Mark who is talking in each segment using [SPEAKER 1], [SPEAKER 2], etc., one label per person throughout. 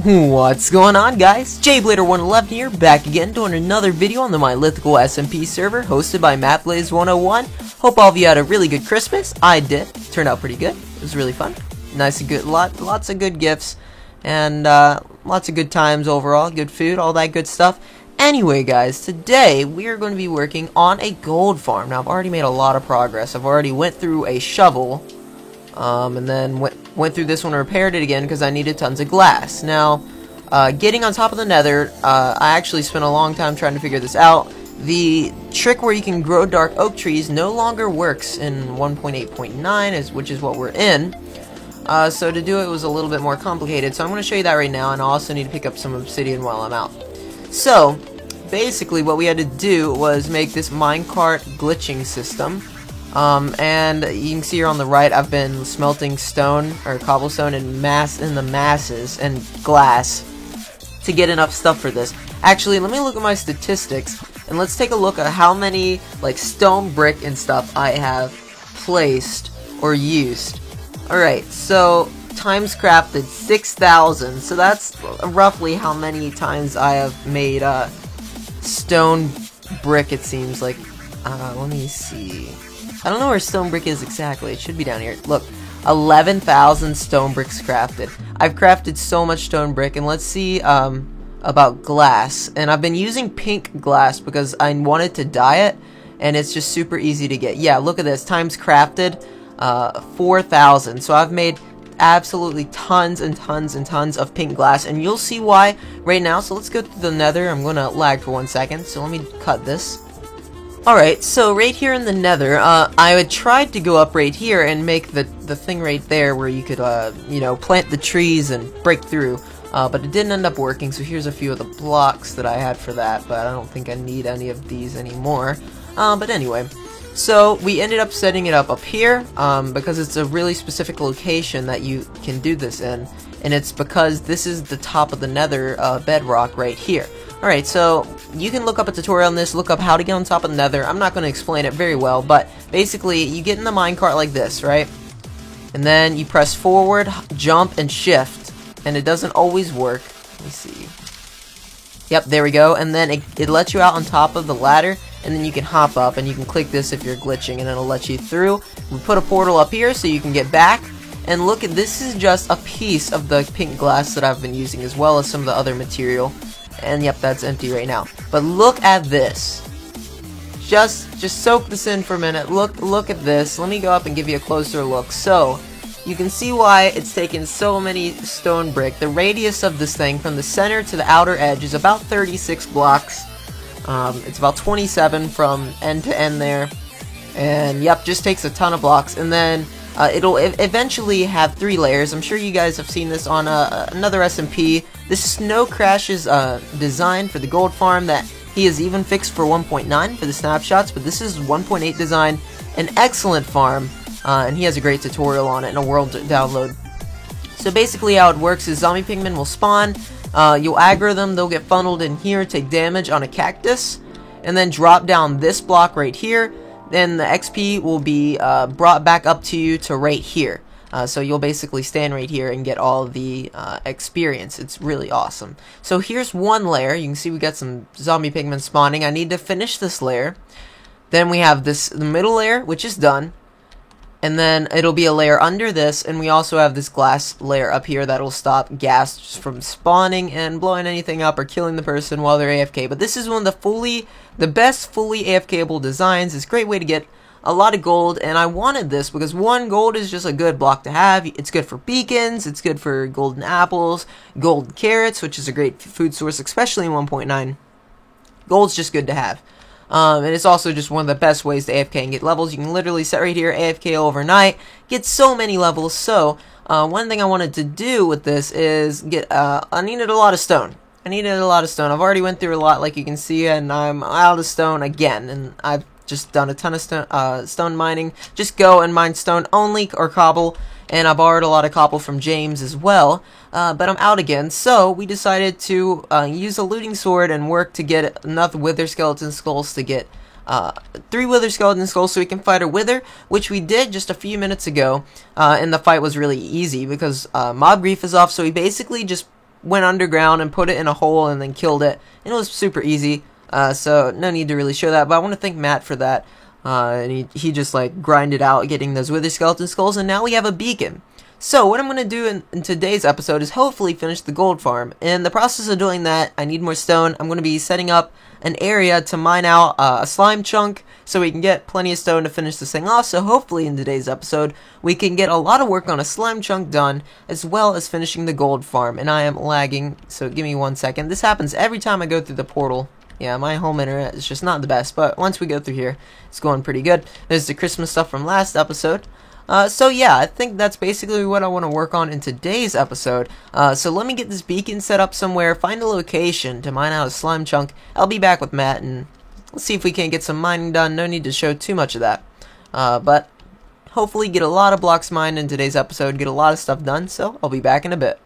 [SPEAKER 1] What's going on, guys? JBlader111 here, back again doing another video on the Mythical SMP server hosted by MapBlaze101. Hope all of you had a really good Christmas. I did. Turned out pretty good. It was really fun. Nice and good, lots of good gifts, and lots of good times overall. Good food, all that good stuff. Anyway, guys, today we are going to be working on a gold farm. Now, I've already made a lot of progress. I've already went through a shovel, and then went through this one and repaired it again because I needed tons of glass. Now, getting on top of the nether, I actually spent a long time trying to figure this out. The trick where you can grow dark oak trees no longer works in 1.8.9, which is what we're in. So to do it was a little bit more complicated, so I'm going to show you that right now, and I also need to pick up some obsidian while I'm out. So, basically what we had to do was make this minecart glitching system. And you can see here on the right, I've been smelting stone or cobblestone in the masses and glass to get enough stuff for this. Actually, let me look at my statistics and let's take a look at how many like stone, brick, and stuff I have placed or used. Alright, so times crafted 6,000, so that's roughly how many times I have made stone brick, it seems like. Let me see. I don't know where stone brick is exactly. It should be down here. Look, 11,000 stone bricks crafted. I've crafted so much stone brick, and let's see about glass. And I've been using pink glass because I wanted to dye it, and it's just super easy to get. Yeah, look at this. Times crafted 4,000. So I've made absolutely tons and tons and tons of pink glass, and you'll see why right now. So let's go to the nether. I'm going to lag for 1 second, so let me cut this. Alright, so right here in the nether, I had tried to go up right here and make the thing right there where you could, you know, plant the trees and break through, but it didn't end up working, so here's a few of the blocks that I had for that, but I don't think I need any of these anymore. But anyway, so we ended up setting it up here, because it's a really specific location that you can do this in, and it's because this is the top of the nether bedrock right here. Alright, so you can look up a tutorial on this, look up how to get on top of the nether. I'm not going to explain it very well, but basically you get in the minecart like this, right? And then you press forward, jump, and shift, and it doesn't always work. Let me see. Yep, there we go, and then it lets you out on top of the ladder, and then you can hop up, and you can click this if you're glitching, and it'll let you through. We put a portal up here so you can get back, and look at this is just a piece of the pink glass that I've been using, as well as some of the other material. And yep, that's empty right now. But look at this. Just soak this in for a minute. Look at this. Let me go up and give you a closer look. So, you can see why it's taken so many stone brick. The radius of this thing from the center to the outer edge is about 36 blocks. It's about 27 from end to end there. And yep, just takes a ton of blocks. And then it'll eventually have 3 layers. I'm sure you guys have seen this on another SMP. This is Snow Crash's design for the gold farm that he has even fixed for 1.9 for the snapshots, but this is 1.8 design, an excellent farm, and he has a great tutorial on it and a world download. So basically how it works is zombie pigmen will spawn, you'll aggro them, they'll get funneled in here, take damage on a cactus, and then drop down this block right here. Then the XP will be brought back up to you to right here. So you'll basically stand right here and get all the experience. It's really awesome. So here's one layer. You can see we got some zombie pigmen spawning. I need to finish this layer. Then we have the middle layer, which is done. And then it'll be a layer under this, and we also have this glass layer up here that'll stop ghast from spawning and blowing anything up or killing the person while they're AFK. But this is one of the best fully AFK-able designs. It's a great way to get a lot of gold, and I wanted this because 1, gold is just a good block to have. It's good for beacons, it's good for golden apples, golden carrots, which is a great food source, especially in 1.9. Gold's just good to have. And it's also just one of the best ways to AFK and get levels. You can literally set right here, AFK overnight, get so many levels. So, one thing I wanted to do with this is get, I needed a lot of stone. I've already went through a lot, like you can see, and I'm out of stone again, and I've just done a ton of stone mining. Just go and mine stone only, or cobble, and I borrowed a lot of cobble from James as well, but I'm out again, so we decided to use a looting sword and work to get enough wither skeleton skulls to get 3 Wither Skeleton Skulls so we can fight a Wither, which we did just a few minutes ago, and the fight was really easy because Mob Grief is off, so we basically just went underground and put it in a hole and then killed it, and it was super easy, so no need to really show that, but I want to thank Matt for that, and he just like grinded out getting those Wither Skeleton Skulls, and now we have a beacon. So what I'm going to do in today's episode is hopefully finish the gold farm. In the process of doing that, I need more stone. I'm going to be setting up an area to mine out a slime chunk so we can get plenty of stone to finish this thing off. So hopefully in today's episode, we can get a lot of work on a slime chunk done as well as finishing the gold farm. And I am lagging, so give me 1 second. This happens every time I go through the portal. Yeah, my home internet is just not the best, but once we go through here, it's going pretty good. There's the Christmas stuff from last episode. So yeah, I think that's basically what I want to work on in today's episode. So let me get this beacon set up somewhere, find a location to mine out a slime chunk. I'll be back with Matt, and let's see if we can't get some mining done. No need to show too much of that. But hopefully get a lot of blocks mined in today's episode, get a lot of stuff done, so I'll be back in a bit.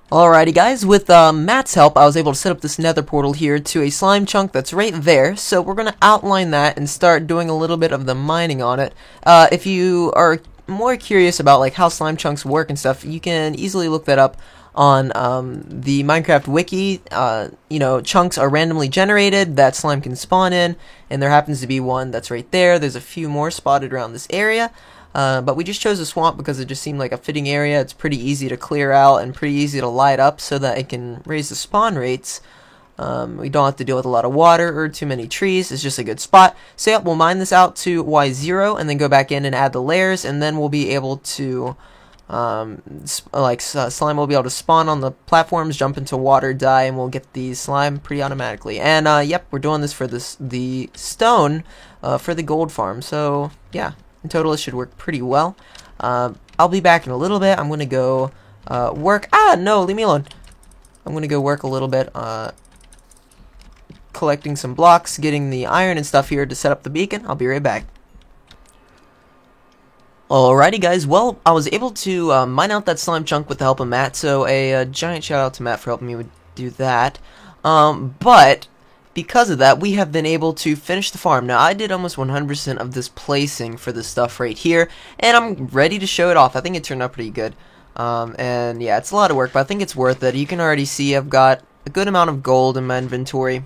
[SPEAKER 1] Alrighty guys, with Matt's help, I was able to set up this nether portal here to a slime chunk that's right there, so we're going to outline that and start doing a little bit of the mining on it. If you are more curious about like how slime chunks work and stuff, you can easily look that up on the Minecraft wiki. You know, chunks are randomly generated that slime can spawn in, and there happens to be one that's right there. There's a few more spotted around this area. But we just chose a swamp because it just seemed like a fitting area. It's pretty easy to clear out and pretty easy to light up so that it can raise the spawn rates. We don't have to deal with a lot of water or too many trees. It's just a good spot. So yeah, we'll mine this out to Y0 and then go back in and add the layers, and then we'll be able to, slime will be able to spawn on the platforms, jump into water, die, and we'll get the slime pretty automatically. And yep, we're doing this for the stone for the gold farm. So yeah. In total, it should work pretty well. I'll be back in a little bit. I'm going to go work. No, leave me alone. I'm going to go work a little bit collecting some blocks, getting the iron and stuff here to set up the beacon. I'll be right back. Alrighty guys, well, I was able to mine out that slime chunk with the help of Matt, so a giant shout out to Matt for helping me do that. But because of that, we have been able to finish the farm. Now, I did almost 100% of this placing for this stuff right here, and I'm ready to show it off. I think it turned out pretty good. And yeah, it's a lot of work, but I think it's worth it. You can already see I've got a good amount of gold in my inventory.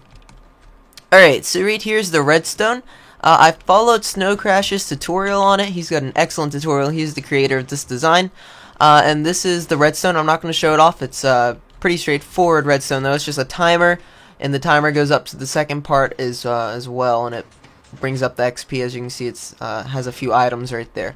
[SPEAKER 1] Alright, so right here's the redstone. I followed Snow Crash's tutorial on it. He's got an excellent tutorial. He's the creator of this design. And this is the redstone. I'm not going to show it off. It's pretty straightforward redstone, though. It's just a timer. And the timer goes up to the second part as well, and it brings up the XP. As you can see, it's has a few items right there.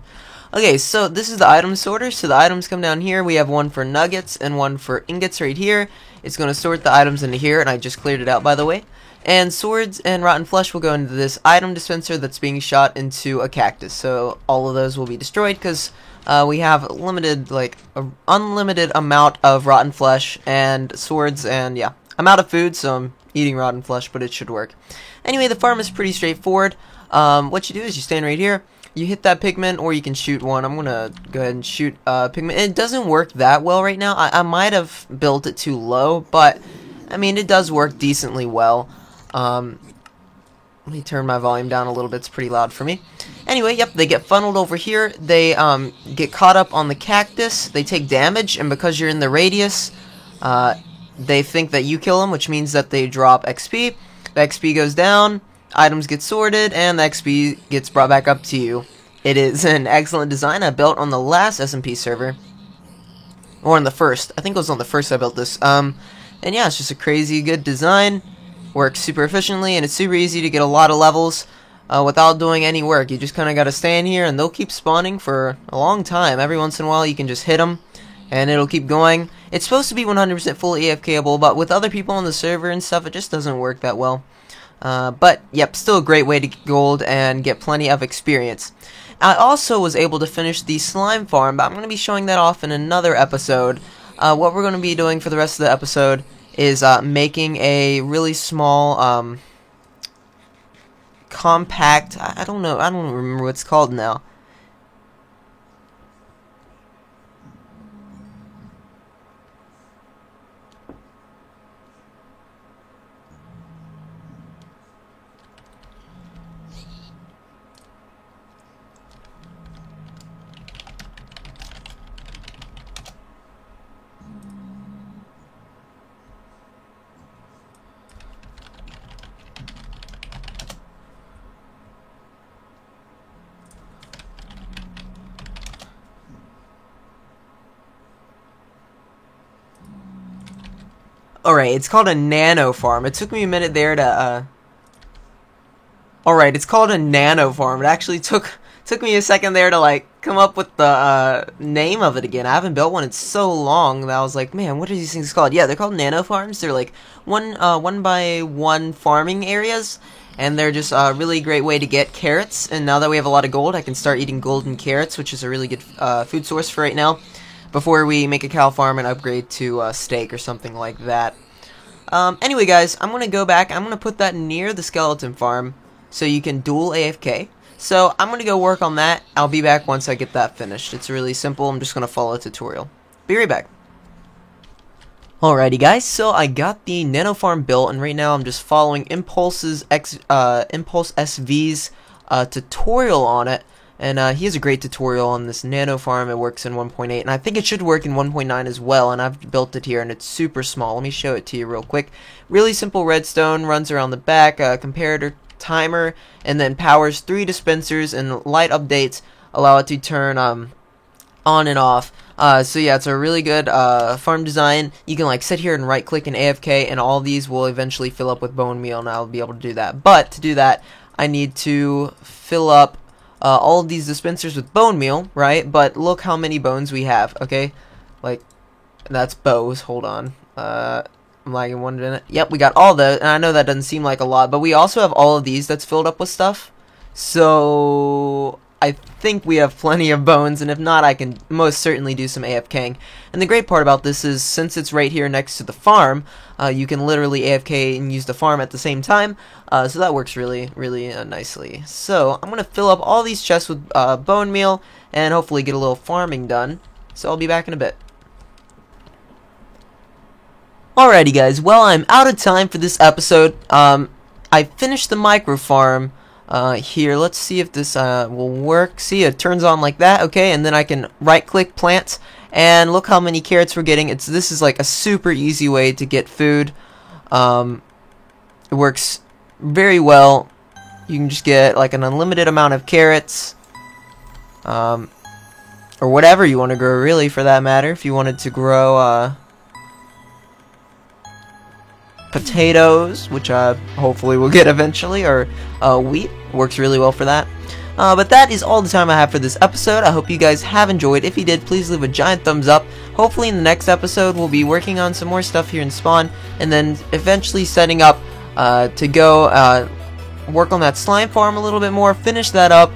[SPEAKER 1] Okay, so this is the item sorter. So the items come down here. We have one for nuggets and one for ingots right here. It's going to sort the items into here, and I just cleared it out, by the way. And swords and rotten flesh will go into this item dispenser that's being shot into a cactus. So all of those will be destroyed because we have limited, like, an unlimited amount of rotten flesh and swords, and yeah. I'm out of food, so I'm eating rotten flesh, but it should work. Anyway, the farm is pretty straightforward. What you do is you stand right here, you hit that pigment, or you can shoot one. I'm going to go ahead and shoot pigment. It doesn't work that well right now. I might have built it too low, but, I mean, it does work decently well. Let me turn my volume down a little bit. It's pretty loud for me. Anyway, yep, they get funneled over here. They get caught up on the cactus. They take damage, and because you're in the radius, they think that you kill them, which means that they drop XP. The XP goes down, items get sorted, and the XP gets brought back up to you. It is an excellent design I built on the last SMP server. Or on the first. I think it was on the first I built this. And yeah, it's just a crazy good design. Works super efficiently, and it's super easy to get a lot of levels without doing any work. You just kind of got to stand here, and they'll keep spawning for a long time. Every once in a while, you can just hit them, and it'll keep going. It's supposed to be 100% full AFKable, but with other people on the server and stuff, it just doesn't work that well. But, yep, still a great way to get gold and get plenty of experience. I also was able to finish the slime farm, but I'm going to be showing that off in another episode. What we're going to be doing for the rest of the episode is making a really small, compact, I don't remember what it's called now. Alright, it's called a nano farm. It took me a minute there to, Alright, it's called a nano farm. It actually took me a second there to, like, come up with the, name of it again. I haven't built one in so long that I was like, man, what are these things called? Yeah, they're called nano farms. They're, like, one by one farming areas, and they're just a really great way to get carrots. And now that we have a lot of gold, I can start eating golden carrots, which is a really good, food source for right now, before we make a cow farm and upgrade to, steak or something like that. Anyway, guys, I'm gonna go back. I'm gonna put that near the skeleton farm so you can dual AFK. So I'm gonna go work on that. I'll be back once I get that finished. It's really simple. I'm just gonna follow a tutorial. Be right back. Alrighty, guys. So I got the nano farm built, and right now I'm just following Impulse SV's tutorial on it. And he has a great tutorial on this nano farm. It works in 1.8, and I think it should work in 1.9 as well, and I've built it here, and it's super small. Let me show it to you real quick. Really simple redstone, runs around the back, comparator timer, and then powers 3 dispensers, and light updates allow it to turn on and off. So yeah, it's a really good farm design. You can like sit here and right click and AFK, and all these will eventually fill up with bone meal, and I'll be able to do that. But to do that, I need to fill up all of these dispensers with bone meal, right? But look how many bones we have, okay? Like, that's bows. Hold on. I'm lagging 1 minute. Yep, we got all those, and I know that doesn't seem like a lot, but we also have all of these that's filled up with stuff. So I think we have plenty of bones, and if not, I can most certainly do some AFKing. And the great part about this is, since it's right here next to the farm, you can literally AFK and use the farm at the same time, so that works really, really nicely. So I'm going to fill up all these chests with bone meal, and hopefully get a little farming done. So I'll be back in a bit. Alrighty, guys, well, I'm out of time for this episode. I finished the micro farm. Here, let's see if this will work. See, it turns on like that, okay, and then I can right-click plants, and look how many carrots we're getting. This is like a super easy way to get food. It works very well. You can just get like an unlimited amount of carrots, or whatever you want to grow, really, for that matter. If you wanted to grow potatoes, which hopefully we'll get eventually, or wheat, works really well for that. But that is all the time I have for this episode. I hope you guys have enjoyed. If you did, please leave a giant thumbs up. Hopefully in the next episode we'll be working on some more stuff here in Spawn, and then eventually setting up to go work on that slime farm a little bit more, finish that up,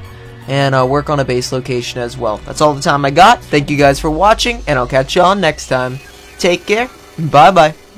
[SPEAKER 1] and work on a base location as well. That's all the time I got. Thank you guys for watching, and I'll catch y'all next time. Take care. Bye bye.